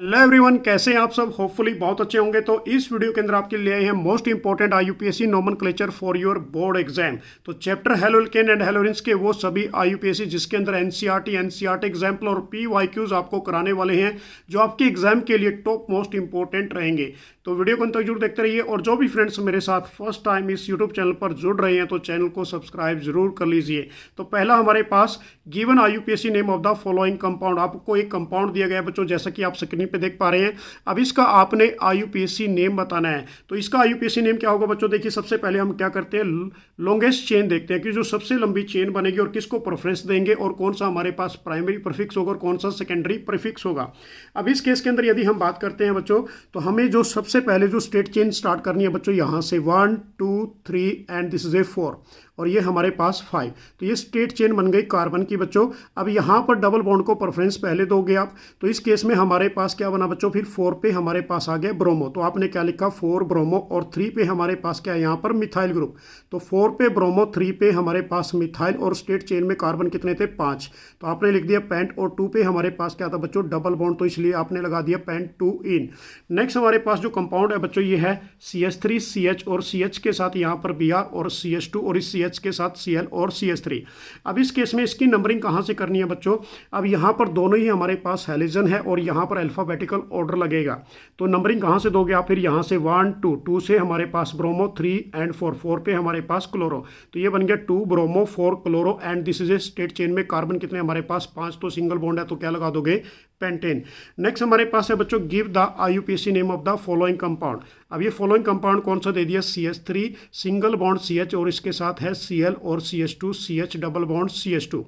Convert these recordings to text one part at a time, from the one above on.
Hello everyone, कैसे हैं आप सब। होपफुली बहुत अच्छे होंगे। तो इस वीडियो के अंदर आपके लिए आए हैं most important आईयूपीएससी nomenclature for your board exam. तो चैप्टर हेलोल्केन एंड हेलोरिन्स के वो सभी आईयूपीएससी जिसके अंदर एनसीईआरटी एग्जाम्पल और पीवाईक्यूज आपको कराने वाले हैं, जो आपके एग्जाम के लिए टॉप मोस्ट इंपॉर्टेंट रहेंगे। तो वीडियो को अंत तक जरूर देखते रहिए। और जो भी फ्रेंड्स मेरे साथ फर्स्ट टाइम इस यूट्यूब चैनल पर जुड़ रहे हैं तो चैनल को सब्सक्राइब जरूर कर लीजिए। तो पहला हमारे पास given IUPAC name of the following compound. आपको एक कंपाउंड दिया गया है बच्चों, जैसा कि आप स्क्रीन पे देख पा रहे हैं। अब इसका आपने आईयूपीएससी नेम बताना है। तो इसका आईयूपीएससी नेम क्या होगा बच्चों, देखिए सबसे पहले हम क्या करते हैं, लॉन्गेस्ट चेन देखते हैं कि जो सबसे लंबी चेन बनेगी और किसको प्रेफरेंस देंगे और कौन सा हमारे पास प्राइमरी प्रीफिक्स होगा और कौन सा सेकेंडरी प्रीफिक्स होगा। अब इस केस के अंदर यदि हम बात करते हैं बच्चों, तो हमें जो सबसे पहले जो स्टेट चेन स्टार्ट करनी है बच्चों, यहाँ से 1 2 3 एंड दिस इज ए 4 और ये हमारे पास 5। तो ये स्टेट चेन बन गई कार्बन की बच्चों। अब यहाँ पर डबल बॉन्ड को प्रेफरेंस पहले दोगे आप, तो इस केस में हमारे पास क्या बना बच्चों, फिर 4 पे हमारे पास आ गया ब्रोमो। तो आपने क्या लिखा, 4 ब्रोमो, और 3 पे हमारे पास क्या है यहाँ पर मिथाइल ग्रुप। तो 4 पे ब्रोमो, 3 पे हमारे पास मिथाइल, और स्टेट चेन में कार्बन कितने थे, 5। तो आपने लिख दिया पेंट, और 2 पे हमारे पास क्या था बच्चों, डबल बॉन्ड, तो इसलिए आपने लगा दिया पेंट 2 इन। नेक्स्ट हमारे पास जो कंपाउंड है बच्चों, ये है CH3 CH, और CH के साथ यहाँ पर Br, और CH2, और इस CH के साथ Cl और CH3। अब इस केस में इसकी नंबरिंग कहाँ से करनी है बच्चों, अब यहाँ पर दोनों ही हमारे पास हेलोजन है और यहाँ पर अल्फाबेटिकल ऑर्डर लगेगा। तो नंबरिंग कहाँ से दोगे आप, फिर यहाँ से 1 2 2 से हमारे पास ब्रोमो, 3 एंड 4 4 पे हमारे पास क्लोरो। तो ये बन गया 2 bromo 4 chloro, and this is A state chain में कार्बन कितने हमारे पास 5, तो सिंगल बॉन्ड है तो क्या लगा दोगे, पेंटेन। नेक्स्ट हमारे पास है बच्चों, give the आईयूपीएससी name of the following compound. अब ये फॉलोइंग कंपाउंड कौन सा दे दिया, CH3 सिंगल बॉन्ड CH, और इसके साथ है Cl और CH2 CH double bond CH2।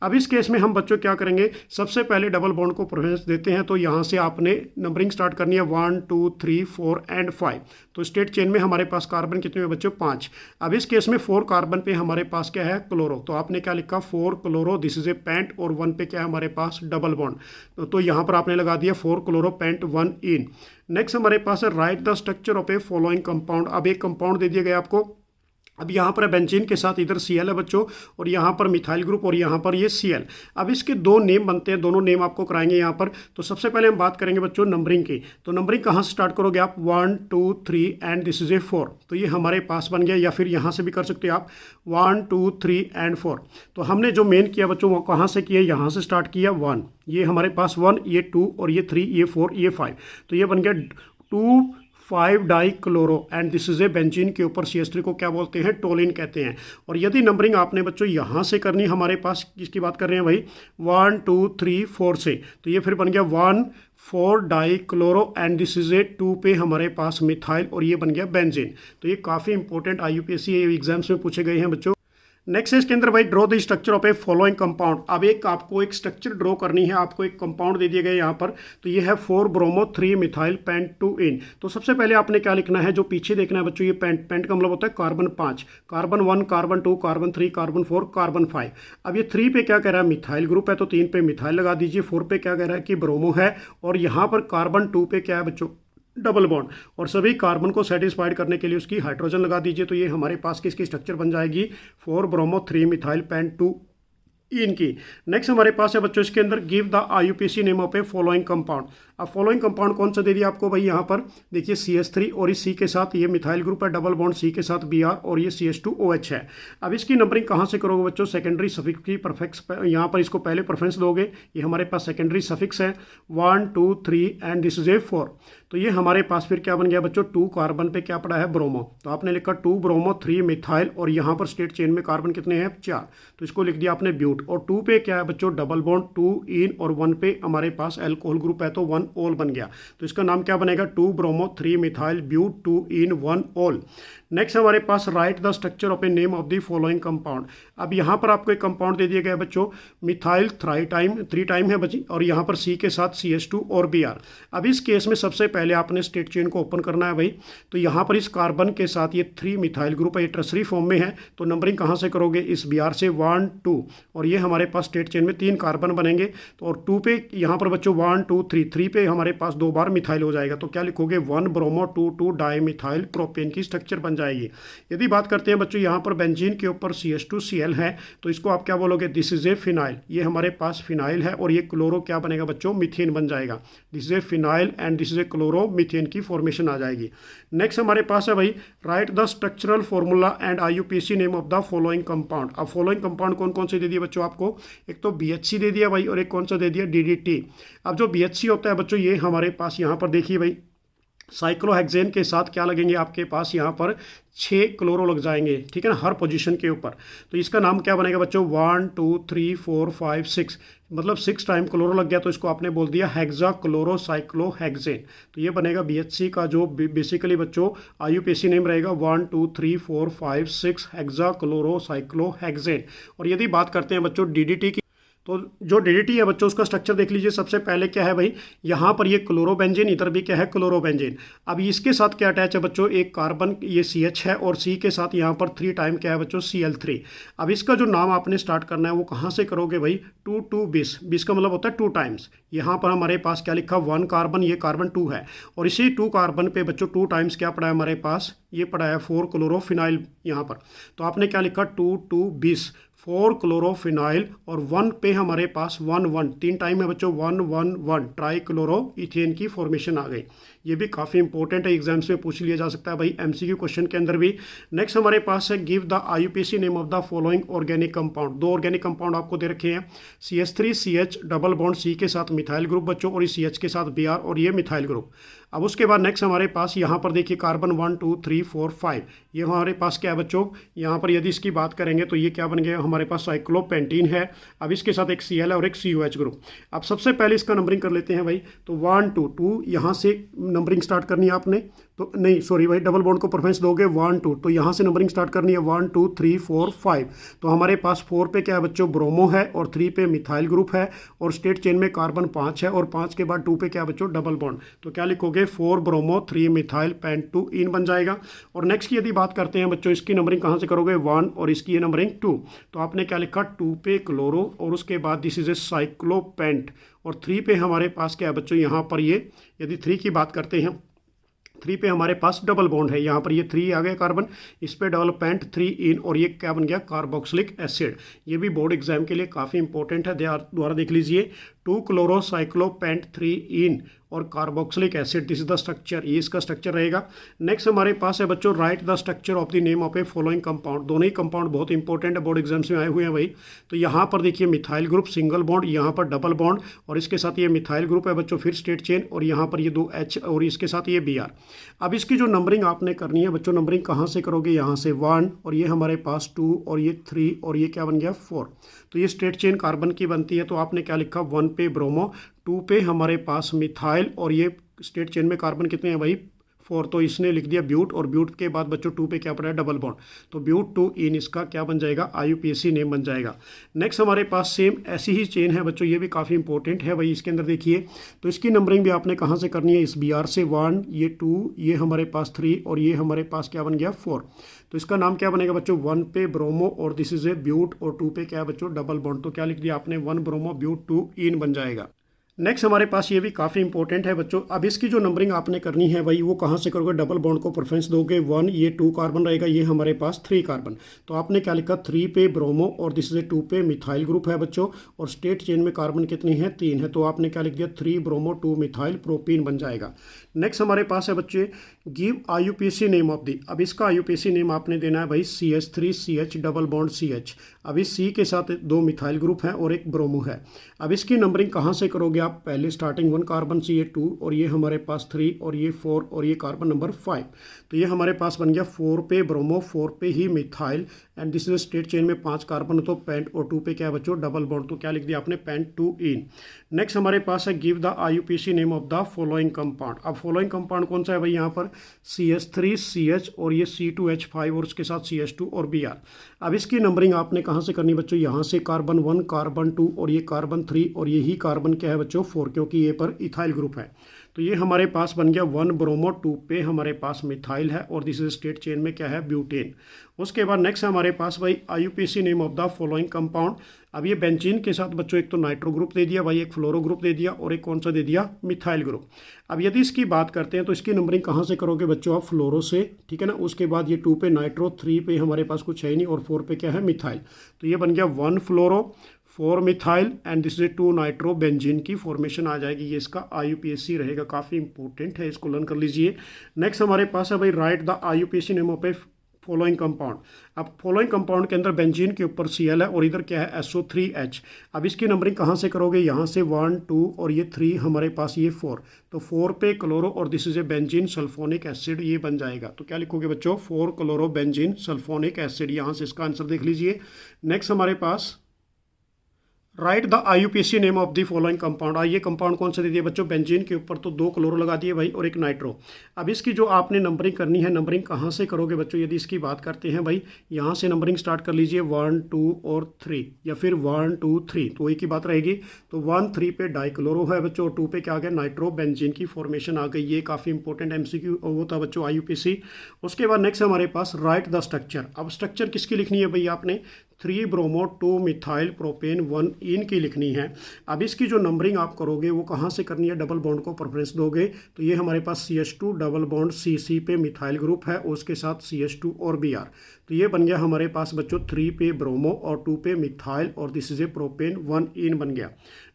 अब इस केस में हम बच्चों क्या करेंगे, सबसे पहले डबल बॉन्ड को प्रेफरेंस देते हैं। तो यहाँ से आपने नंबरिंग स्टार्ट करनी है 1 2 3 4 एंड 5। तो स्टेट चेन में हमारे पास कार्बन कितने हैं बच्चों, 5। अब इस केस में 4 कार्बन पे हमारे पास क्या है, क्लोरो। तो आपने क्या लिखा, 4 chloro, this is a paint, और 1 पे क्या है हमारे पास, डबल बॉन्ड। तो यहाँ पर आपने लगा दिया 4 क्लोरो पेंट 1 इन। नेक्स्ट हमारे पास है right the structure of a following compound. अब एक कंपाउंड दे दिया गया आपको। अब यहाँ पर बेंजीन के साथ इधर Cl है बच्चों, और यहाँ पर मिथाइल ग्रुप, और यहाँ पर ये Cl। अब इसके दो नेम बनते हैं, दोनों नेम आपको कराएंगे यहाँ पर। तो सबसे पहले हम बात करेंगे बच्चों नंबरिंग की। तो नंबरिंग कहाँ से स्टार्ट करोगे आप, 1 2 3 एंड दिस इज ए 4। तो ये हमारे पास बन गया, या फिर यहाँ से भी कर सकते हो आप 1 2 3 एंड 4। तो हमने जो मेन किया बच्चों वो कहाँ से किया, यहाँ से स्टार्ट किया 1, ये हमारे पास 1, ये 2, और ये 3, ये 4, ये 5। तो ये बन गया 2 5 die chloro, and this is A benzene के ऊपर CH3 को क्या बोलते हैं, टोलिन कहते हैं। और यदि नंबरिंग आपने बच्चों यहाँ से करनी, हमारे पास किसकी बात कर रहे हैं भाई, 1 2 3 4 से, तो ये फिर बन गया 1 4 die chloro, and this is ए 2 पे हमारे पास मिथाइल, और ये बन गया बेंजीन। तो ये काफ़ी इंपॉर्टेंट आईयूपीएससी एग्जाम्स में पूछे गए हैं बच्चों। नेक्स्ट है इसके अंदर भाई, draw the structure of a following compound. अब एक आपको एक स्ट्रक्चर ड्रॉ करनी है, आपको एक कंपाउंड दे दिए गए यहाँ पर। तो ये है 4 ब्रोमो 3 मिथाइल पेंट 2 इन। तो सबसे पहले आपने क्या लिखना है, जो पीछे देखना है बच्चों, ये पेंट, पेंट का मतलब होता है carbon 5, carbon 1, carbon 2, carbon 3, carbon 4, carbon 5। अब ये 3 पे क्या कह रहा है, मिथाइल ग्रुप है, तो 3 पे मिथाइल लगा दीजिए। 4 पे क्या कह रहा है कि ब्रोमो है, और यहाँ पर कार्बन 2 पे क्या है बच्चों, डबल बॉन्ड, और सभी कार्बन को सेटिस्फाइड करने के लिए उसकी हाइड्रोजन लगा दीजिए। तो ये हमारे पास किसकी स्ट्रक्चर बन जाएगी, 4 ब्रोमो 3 मिथाइल पेंट 2 इनकी। नेक्स्ट हमारे पास है बच्चों इसके अंदर, give the आईयूपीएससी name of a following compound. अब फॉलोइंग कंपाउंड कौन सा दे दिया आपको भाई, यहाँ पर देखिए CH3, और इस C के साथ ये मिथाइल ग्रुप है, डबल बॉन्ड C के साथ Br, और ये CH2OH है। अब इसकी नंबरिंग कहाँ से करोगे बच्चों, सेकेंडरी सफिक्स की परफेक्स, यहाँ पर इसको पहले प्रेफरेंस दोगे। ये हमारे पास सेकेंडरी सफिक्स है 1 2 3 एंड दिस इज ए 4। तो ये हमारे पास फिर क्या बन गया बच्चों, 2 कार्बन पे क्या पड़ा है, ब्रोमो। तो आपने लिखा 2 ब्रोमो 3 मिथाइल, और यहाँ पर स्टेट चेन में कार्बन कितने हैं, 4। तो इसको लिख दिया आपने ब्यूट, और 2 पे क्या है बच्चों, डबल बॉन्ड 2 इन, और 1 पे हमारे पास एल्कोहल ग्रुप है, तो 1 ओल बन गया। तो इसका नाम क्या बनेगा, 2 ब्रोमो 3 मिथाइल ब्यूट 2 इन 1 ओल। नेक्स्ट हमारे पास, write the structure of a name of the following compound. अब यहाँ पर आपको एक कंपाउंड दे दिया गया है बच्चों, मिथाइल 3 टाइम है बची, और यहाँ पर C के साथ CH2 और Br। अब इस केस में सबसे पहले आपने स्टेट चेन को ओपन करना है भाई। तो यहाँ पर इस कार्बन के साथ ये 3 मिथाइल ग्रुप है, ये टर्सरी फॉर्म में है। तो नंबरिंग कहाँ से करोगे, इस Br से 1 2, और ये हमारे पास स्टेट चेन में 3 कार्बन बनेंगे। तो और 2 पे यहाँ पर बच्चों 1 2 3 3 पे पे हमारे पास 2 बार मिथाइल हो जाएगा, तो क्या लिखोगे 1 ब्रोमो 2 डाई मिथाइल प्रोपेन की स्ट्रक्चर बन जाएगी। यदि बात करते हैं बच्चों यहाँ पर बेंजीन के ऊपर CH2Cl है, तो इसको आप क्या बोलोगे, दिस इज ए फिनाइल, ये हमारे पास फिनाइल है और ये क्लोरो क्या बनेगा बच्चों, मीथेन बन जाएगा। This is A phenyl and this is A chloro methane की फॉर्मेशन आ जाएगी। नेक्स्ट हमारे पास है भाई, right the structural formula and IUPAC name of the following compound. अब फॉलोइंग कंपाउंड कौन कौन से दे दिए बच्चों आपको, एक तो BHC दे दिया भाई और एक कौन सा दे दिया, DDT। अब जो BHC होता है बच्चों, ये हमारे पास यहाँ पर देखिए भाई, साइक्लोहेक्सेन के साथ क्या लगेंगे आपके पास यहाँ पर 6 क्लोरो लग जाएंगे, ठीक है ना, हर पोजीशन के ऊपर। तो इसका नाम क्या बनेगा बच्चों, 1 2 3 4 5 6, मतलब 6 टाइम क्लोरो लग गया तो इसको आपने बोल दिया हेक्सा क्लोरो साइक्लोहेक्सेन। तो ये बनेगा BHC का जो बेसिकली बच्चों IUPAC नेम रहेगा 1 2 3 4 5 6 हेक्सा क्लोरो साइक्लोहेक्सेन। और यदि बात करते हैं बच्चों DDT की, तो जो DDT है बच्चों उसका स्ट्रक्चर देख लीजिए। सबसे पहले क्या है भाई, यहाँ पर ये क्लोरोबेंजीन, इधर भी क्या है क्लोरोबेंजीन। अब इसके साथ क्या अटैच है बच्चों, एक कार्बन, ये CH है और C के साथ यहाँ पर 3 टाइम क्या है बच्चों, Cl3। अब इसका जो नाम आपने स्टार्ट करना है वो कहाँ से करोगे भाई, 2 2 20, 20 का मतलब होता है 2 टाइम्स। यहाँ पर हमारे पास क्या लिखा, 1 कार्बन, ये कार्बन 2 है और इसी 2 कार्बन पे बच्चों 2 टाइम्स क्या पड़ा है हमारे पास, ये पड़ा है 4 क्लोरोफिनाइल यहाँ पर। तो आपने क्या लिखा, 2 2 20, 4 क्लोरोफिनाइल और 1 पे हमारे पास 1 1, 3 टाइम है बच्चों 1 1 1, ट्राई क्लोरो इथेन की फॉर्मेशन आ गई। ये भी काफ़ी इंपॉर्टेंट है, एग्जाम्स में पूछ लिया जा सकता है भाई, MCQ क्वेश्चन के अंदर भी। नेक्स्ट हमारे पास है, give the IUPAC name of the following organic compound. 2 organic compound आपको दे रखे हैं, CH3CH डबल बॉन्ड C के साथ मिथाइल ग्रुप बच्चों और इस CH के साथ Br और ये मिथाइल ग्रुप। अब उसके बाद नेक्स्ट हमारे पास यहाँ पर देखिए कार्बन 1 2 3 4 5, ये हमारे पास क्या है बच्चों, यहाँ पर यदि इसकी बात करेंगे तो ये क्या बन गया हमारे पास, साइक्लोपेंटीन है। अब इसके साथ एक Cl है और एक COH ग्रुप। अब सबसे पहले इसका नंबरिंग कर लेते हैं भाई, तो 1 2 2 यहाँ से नंबरिंग स्टार्ट करनी है आपने, तो नहीं सॉरी भाई, डबल बॉन्ड को प्रेफरेंस दोगे 1 2, तो यहाँ से नंबरिंग स्टार्ट करनी है 1 2 3 4 5। तो हमारे पास 4 पे क्या है बच्चों, ब्रोमो है और 3 पे मिथाइल ग्रुप है और स्टेट चेन में कार्बन 5 है और 5 के बाद 2 पे क्या है बच्चों, डबल बॉन्ड। तो क्या लिखोगे, 4 ब्रोमो 3 मिथाइल पेंट 2 इन बन जाएगा। और नेक्स्ट की यदि बात करते हैं बच्चों, इसकी नंबरिंग कहाँ से करोगे, 1 और इसकी ये नंबरिंग 2। तो आपने क्या लिखा, 2 पे क्लोरो और उसके बाद दिस इज ए साइक्लोपेंट और 3 पे हमारे पास क्या है बच्चों, यहाँ पर ये यदि 3 की बात करते हैं, 3 पे हमारे पास डबल बॉन्ड है, यहाँ पर ये 3 आ गया कार्बन, इस पे डबल पेंट 3 इन और ये क्या बन गया, कार्बोक्सिलिक एसिड। ये भी बोर्ड एग्जाम के लिए काफ़ी इंपॉर्टेंट है, दोबारा देख लीजिए, 2 क्लोरो साइक्लोपेंट 3 इन और carboxylic acid, this is the structure, ये इसका स्ट्रक्चर रहेगा। नेक्स्ट हमारे पास है बच्चों, right the structure of the name of a following compound. दोनों ही कंपाउंड बहुत इंपॉर्टेंट है, बोर्ड एग्जाम्स में आए हुए हैं भाई। तो यहाँ पर देखिए मिथाइल ग्रुप सिंगल बॉन्ड, यहाँ पर डबल बॉन्ड और इसके साथ ये मिथाइल ग्रुप है बच्चों, फिर स्टेट चेन और यहाँ पर ये 2 H और इसके साथ ये Br। अब इसकी जो नंबरिंग आपने करनी है बच्चों, नंबरिंग कहाँ से करोगे, यहाँ से 1 और ये हमारे पास 2 और ये 3 और ये क्या बन गया 4। तो ये स्ट्रेट चेन कार्बन की बनती है, तो आपने क्या लिखा, 1 पे ब्रोमो, 2 पे हमारे पास मिथाइल और ये स्टेट चेन में कार्बन कितने हैं भाई, 4, तो इसने लिख दिया ब्यूट और ब्यूट के बाद बच्चों 2 पे क्या पड़ा है, डबल बॉन्ड, तो ब्यूट 2 इन इसका क्या बन जाएगा, IUPAC नेम बन जाएगा। नेक्स्ट हमारे पास सेम ऐसी ही चेन है बच्चों, ये भी काफ़ी इंपॉर्टेंट है भाई, इसके अंदर देखिए, तो इसकी नंबरिंग भी आपने कहाँ से करनी है, इस Br से 1, ये 2, ये हमारे पास 3 और ये हमारे पास क्या बन गया 4। तो इसका नाम क्या बनेगा बच्चों, 1 पे ब्रोमो और दिस इज ए ब्यूट और 2 पे क्या है बच्चों, डबल बॉन्ड। तो क्या लिख दिया आपने, 1 ब्रोमो ब्यूट 2 इन बन जाएगा। नेक्स्ट हमारे पास ये भी काफ़ी इंपॉर्टेंट है बच्चों। अब इसकी जो नंबरिंग आपने करनी है भाई, वो कहाँ से करोगे, डबल बॉन्ड को प्रेफरेंस दोगे 1, ये 2 कार्बन रहेगा, ये हमारे पास 3 कार्बन। तो आपने क्या लिखा, 3 पे ब्रोमो और दिस इज 2 पे मिथाइल ग्रुप है बच्चों और स्टेट चेन में कार्बन कितनी है, 3 है। तो आपने क्या लिख दिया, 3 ब्रोमो 2 मिथाइल प्रोपीन बन जाएगा। नेक्स्ट हमारे पास है बच्चे, give IUPAC name of the. अब इसका IUPAC नेम आपने देना है भाई, CH3CH डबल बॉन्ड CH। अब इस C के साथ 2 मिथाइल ग्रुप हैं और एक ब्रोमो है। अब इसकी नंबरिंग कहाँ से करोगे आप, पहले स्टार्टिंग 1 कार्बन से, ये 2 और ये हमारे पास 3 और ये 4 और ये कार्बन नंबर 5। तो ये हमारे पास बन गया 4 पे ब्रोमो, 4 पे ही methyl and this is straight chain में 5 कार्बन, तो पेंट और 2 पे क्या है बच्चों, डबल बॉन्ड। तो क्या लिख दिया आपने, पेंट 2 इन। नेक्स्ट हमारे पास है, give the IUPAC name of the following compound. अब फॉलोइंग कंपाउंड कौन सा है भाई, यहाँ पर CH3CH और ये C2H5 और उसके साथ CH2 और Br। अब इसकी नंबरिंग आपने कहाँ से करनी बच्चों, यहाँ से कार्बन 1 कार्बन 2 और ये कार्बन 3 और यही कार्बन क्या है बच्चों 4, क्योंकि ये पर इथाइल ग्रुप है। तो ये हमारे पास बन गया 1 ब्रोमो, 2 पे हमारे पास मिथाइल है और दिस स्टेट चेन में क्या है, ब्यूटेन। उसके बाद नेक्स्ट हमारे हमारे पास भाई IUPAC name of the following compound. अब ये बेंजीन के साथ बच्चों एक तो नाइट्रो ग्रुप दे दिया भाई, एक फ्लोरो ग्रुप दे दिया और एक कौन सा दे दिया, मिथाइल ग्रुप। अब यदि इसकी बात करते हैं तो इसकी नंबरिंग कहाँ से करोगे बच्चों आप, फ्लोरो से, ठीक है ना। उसके बाद ये 2 पे नाइट्रो, 3 पे हमारे पास कुछ है ही नहीं और 4 पे क्या है, मिथाइल। तो ये बन गया 1 फ्लोरो 4 methyl and this is 2 nitro benzene की फॉर्मेशन आ जाएगी। ये इसका IUPAC रहेगा, काफ़ी इंपॉर्टेंट है, इसको लर्न कर लीजिए। नेक्स्ट हमारे पास है भाई right the IUPAC name of a following compound. अब फॉलोइंग कंपाउंड के अंदर बेंजीन के ऊपर Cl है और इधर क्या है, SO3H। अब इसकी नंबरिंग कहाँ से करोगे, यहाँ से 1 2 और ये 3 हमारे पास ये 4, तो 4 पे क्लोरो और this is A benzene sulphonic acid, ये बन जाएगा। तो क्या लिखोगे बच्चों, 4 क्लोरो बेंजीन सल्फोनिक एसिड। यहाँ से इसका आंसर देख लीजिए। नेक्स्ट हमारे पास write the IUPAC name of the following compound. ये कंपाउंड कौन सा दे दिया बच्चों, बेंजीन के ऊपर तो 2 क्लोरो लगा दिए भाई और एक नाइट्रो। अब इसकी जो आपने नंबरिंग करनी है, नंबरिंग कहाँ से करोगे बच्चों, यदि इसकी बात करते हैं भाई, यहाँ से नंबरिंग स्टार्ट कर लीजिए 1 2 और 3 या फिर 1 2 3, तो एक ही बात रहेगी। तो 1 3 पे डाइक्लोरो है बच्चों, 2 पे क्या आ गया, नाइट्रो बेंजीन की फॉर्मेशन आ गई। ये काफ़ी इंपॉर्टेंट MCQ वो था बच्चों IUPAC। उसके बाद नेक्स्ट हमारे पास राइट द स्ट्रक्चर। अब स्ट्रक्चर किसकी लिखनी है भाई, आपने 3 ब्रोमो 2 मिथाइल प्रोपेन 1 इन की लिखनी है। अब इसकी जो नंबरिंग आप करोगे वो कहाँ से करनी है, डबल बॉन्ड को प्रेफरेंस दोगे। तो ये हमारे पास CH2 डबल बॉन्ड CC पे मिथाइल ग्रुप है, उसके साथ CH2 और Br। तो ये बन गया हमारे पास बच्चों 3 पे ब्रोमो और 2 पे मिथाइल और दिस इज ए प्रोपेन 1 इन बन गया।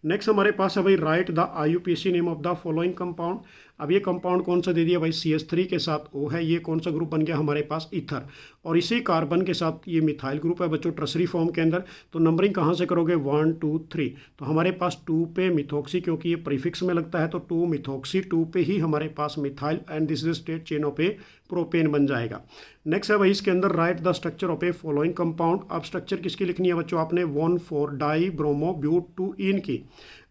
नेक्स्ट हमारे पास है भाई right the IUPAC name of the following compound. अब ये कंपाउंड कौन सा दे दिया भाई, CH3 के साथ O है, ये कौन सा ग्रुप बन गया हमारे पास, ईथर। और इसी कार्बन के साथ ये मिथाइल ग्रुप है बच्चों ट्रसरी फॉर्म के अंदर। तो नंबरिंग कहाँ से करोगे, 1 2 3। तो हमारे पास 2 पे मिथोक्सी, क्योंकि ये प्रीफिक्स में लगता है तो 2 मिथोक्सी, 2 पे ही हमारे पास methyl and this is straight chain of a propane बन जाएगा। नेक्स्ट है भाई इसके अंदर write the structure of a following compound. अब स्ट्रक्चर किसकी लिखनी है बच्चों, आपने 1 4 डाई ब्रोमो ब्यूट 2 इन की।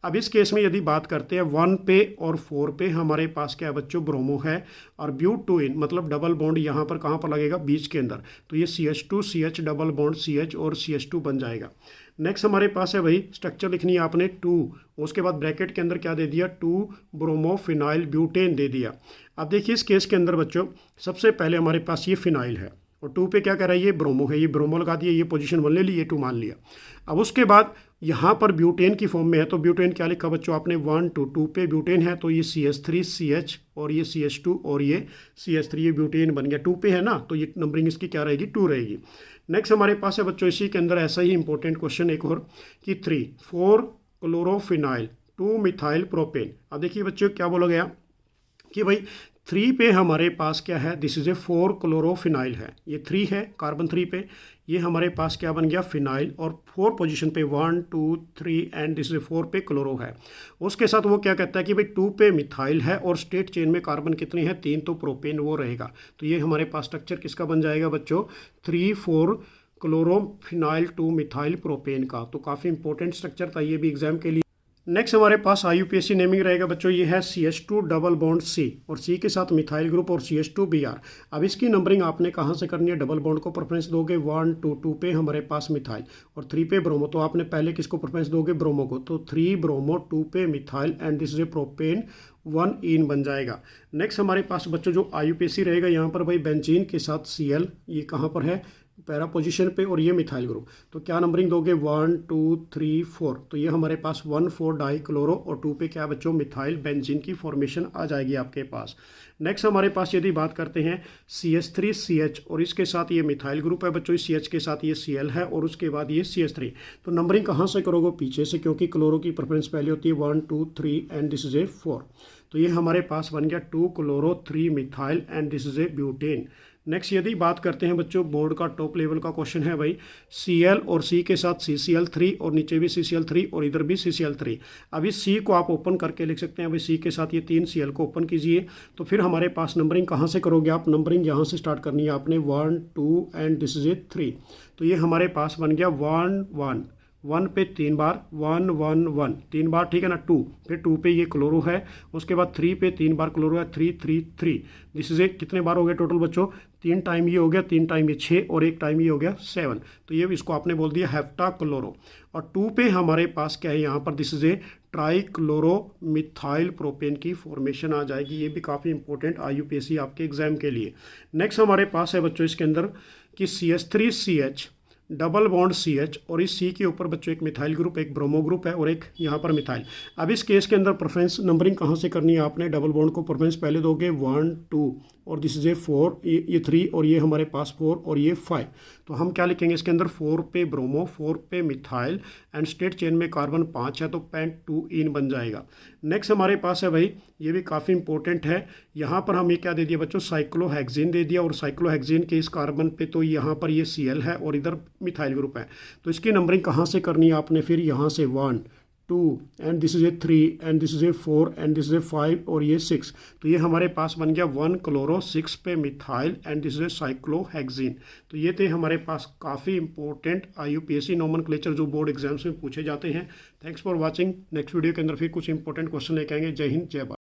अब इस केस में यदि बात करते हैं 1 पे और 4 पे हमारे पास क्या है बच्चों, ब्रोमो है और ब्यूट 2 इन, मतलब डबल बॉन्ड यहाँ पर कहाँ पर लगेगा, बीच के अंदर। तो ये CH2 CH double bond CH और CH2 बन जाएगा। नेक्स्ट हमारे पास है भाई स्ट्रक्चर लिखनी है आपने 2, उसके बाद ब्रैकेट के अंदर क्या दे दिया, 2 ब्रोमोफिनाइल ब्यूटेन दे दिया। अब देखिए इस केस के अंदर बच्चों सबसे पहले हमारे पास ये फिनाइल है और 2 पे क्या कह रहा है, ये ब्रोमो है, ये ब्रोमो लगा दिया, ये पोजीशन 1 ले ली, ये 2 मान लिया। अब उसके बाद यहाँ पर ब्यूटेन की फॉर्म में है, तो ब्यूटेन क्या लिखा बच्चों आपने 1 2, 2 पे ब्यूटेन है तो ये CH3 CH और ये CH2 और ये CH3, ये ब्यूटेन बन गया। 2 पे है ना, तो ये नंबरिंग इसकी क्या रहेगी, 2 रहेगी। नेक्स्ट हमारे पास है बच्चों इसी के अंदर ऐसा ही इंपॉर्टेंट क्वेश्चन एक और कि 3 4 क्लोरोफिनाइल 2 मिथाइल प्रोपेन। अब देखिए बच्चों क्या बोला गया कि भाई 3 पे हमारे पास क्या है, दिस इज ए 4 क्लोरोफिनाइल है, ये 3 है कार्बन 3 पे, ये हमारे पास क्या बन गया, फिनाइल, और 4 पोजीशन पे 1 2 3 एंड दिस इज 4 पे क्लोरो है। उसके साथ वो क्या कहता है कि भाई 2 पे मिथाइल है और स्टेट चेन में कार्बन कितनी है, 3, तो प्रोपेन वो रहेगा। तो ये हमारे पास स्ट्रक्चर किसका बन जाएगा बच्चों, 3 4 क्लोरोफिनाइल 2 मिथाइल प्रोपेन का। तो काफ़ी इंपॉर्टेंट स्ट्रक्चर था ये भी एग्जाम के लिए। नेक्स्ट हमारे पास IUPAC नेमिंग रहेगा बच्चों, ये है CH2 डबल बॉन्ड C और C के साथ मिथाइल ग्रुप और CH2 Br। अब इसकी नंबरिंग आपने कहाँ से करनी है, डबल बॉन्ड को प्रेफरेंस दोगे 1 2, 2 पे हमारे पास मिथाइल और 3 पे ब्रोमो, तो आपने पहले किसको प्रेफरेंस दोगे, ब्रोमो को। तो 3 ब्रोमो 2 पे methyl and this is A propane 1 इन बन जाएगा। नेक्स्ट हमारे पास बच्चों जो IUPAC रहेगा यहाँ पर भाई बेंजीन के साथ Cl, ये कहाँ पर है, पैरा पोजीशन पे, और ये मिथाइल ग्रुप। तो क्या नंबरिंग दोगे, 1 2 3 4। तो ये हमारे पास 1 4 डाई क्लोरो और 2 पे क्या बच्चों, मिथाइल बेंजीन की फॉर्मेशन आ जाएगी आपके पास। नेक्स्ट हमारे पास यदि बात करते हैं CH3 CH और इसके साथ ये मिथाइल ग्रुप है बच्चों, CH के साथ ये Cl है और उसके बाद ये CH3। तो नंबरिंग कहाँ से करोगे, पीछे से, क्योंकि क्लोरो की प्रेफरेंस पहले होती है 1 2 3 एंड दिस इज ए 4। तो ये हमारे पास बन गया 2 chloro 3 methyl and this is A butane. Next यदि बात करते हैं बच्चों बोर्ड का टॉप लेवल का क्वेश्चन है भाई, Cl और C के साथ CCl3 और नीचे भी CCl3 और इधर भी CCl3। अब इस C को आप ओपन करके लिख सकते हैं भाई, C के साथ ये 3 Cl को ओपन कीजिए। तो फिर हमारे पास नंबरिंग कहाँ से करोगे आप, नंबरिंग यहाँ से स्टार्ट करनी है आपने 1 2 एंड दिस इज ए 3। तो ये हमारे पास बन गया 1 1 1 पे 3 बार 1 1 1 3 बार, ठीक है ना, 2 फिर 2 पे ये क्लोरो है, उसके बाद 3 पे 3 बार क्लोरो है, 3 3 3। दिस इज ए कितने बार हो गए टोटल बच्चों, 3 टाइम ये हो गया, 3 टाइम ये 6 और 1 टाइम ये हो गया 7। तो ये इसको आपने बोल दिया हेप्टा क्लोरो। और 2 पे हमारे पास क्या है यहाँ पर, this is A try chloro methyl propane की फॉर्मेशन आ जाएगी। ये भी काफ़ी इंपॉर्टेंट IUPAC आपके एग्जाम के लिए। नेक्स्ट हमारे पास है बच्चों इसके अंदर कि CH3CH डबल बॉन्ड CH और इस C के ऊपर बच्चों एक मिथाइल ग्रुप, एक ब्रोमो ग्रुप है और एक यहाँ पर मिथाइल। अब इस केस के अंदर प्रेफरेंस नंबरिंग कहाँ से करनी है आपने? डबल बॉन्ड को प्रेफरेंस पहले दोगे 1 2 और दिस इज ए 4, ये 3 और ये हमारे पास 4 और ये 5। तो हम क्या लिखेंगे इसके अंदर? 4 पे ब्रोमो, 4 पे मिथाइल एंड स्टेट चेन में कार्बन 5 है तो पेंट-2-ईन बन जाएगा। नेक्स्ट हमारे पास है भाई, ये भी काफ़ी इंपॉर्टेंट है, यहाँ पर हमें क्या दे दिया बच्चों? साइक्लोहेक्सेन दे दिया और साइक्लोहेक्सेन के इस कार्बन पे तो यहाँ पर ये Cl है और इधर मिथाइल ग्रुप है। तो इसकी नंबरिंग कहाँ से करनी है आपने? फिर यहाँ से 1 2 and this is A 3 and this is A 4 and this is ए 5 और ये 6। तो ये हमारे पास बन गया 1 क्लोरो, 6 पे methyl and this is A cyclohexane. तो ये थे हमारे पास काफ़ी इंपॉर्टेंट IUPAC नोमेनक्लेचर जो बोर्ड एग्जाम्स में पूछे जाते हैं। Thanks for watching. Next video के अंदर फिर कुछ इंपॉर्टेंट क्वेश्चन लेके आएंगे। जय हिंद, जय भारत।